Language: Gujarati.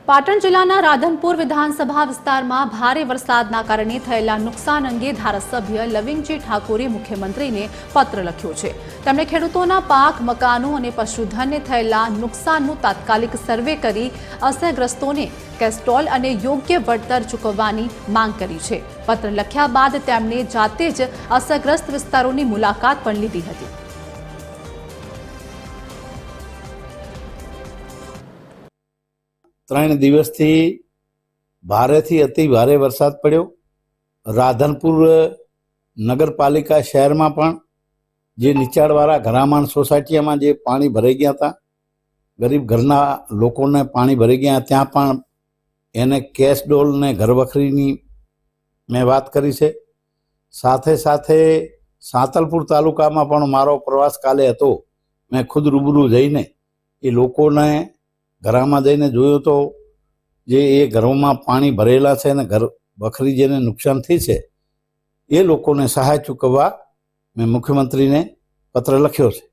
પાટણ જિલ્લાના રાધનપુર વિધાનસભા વિસ્તારમાં ભારે વરસાદના કારણે થયેલા નુકસાન અંગે ધારાસભ્ય લવિંગજી ઠાકોરે મુખ્યમંત્રીને પત્ર લખ્યો છે। તેમણે ખેડૂતોના પાક, મકાનો અને પશુધનને થયેલા નુકસાનનું તાત્કાલિક સર્વે કરી અસરગ્રસ્તોને કેસ્ટોલ અને યોગ્ય વળતર ચૂકવવાની માંગ કરી છે। પત્ર લખ્યા બાદ તેમણે જાતે જ અસરગ્રસ્ત વિસ્તારોની મુલાકાત પણ લીધી હતી। ત્રણ દિવસથી ભારેથી અતિ ભારે વરસાદ પડ્યો। રાધનપુર નગરપાલિકા શહેરમાં પણ જે નીચાણવાળા ઘરામાણ સોસાયટીમાં જે પાણી ભરાઈ ગયા હતા, ગરીબ ઘરના લોકોને પાણી ભરાઈ ગયા, ત્યાં પણ એને કેશ ડોલ ને ઘરવખરીની મેં વાત કરી છે। સાથે સાથે સાંતલપુર તાલુકામાં પણ મારો પ્રવાસ કાલે હતો। મેં ખુદ રૂબરૂ જઈને એ લોકોને ઘરમાં જઈને જોયો તો જે એ ઘરોમાં પાણી ભરેલા છે અને ઘર વખરી જેને નુકસાન થઈ છે એ લોકોને સહાય ચૂકવવા મેં મુખ્યમંત્રીને પત્ર લખ્યો છે।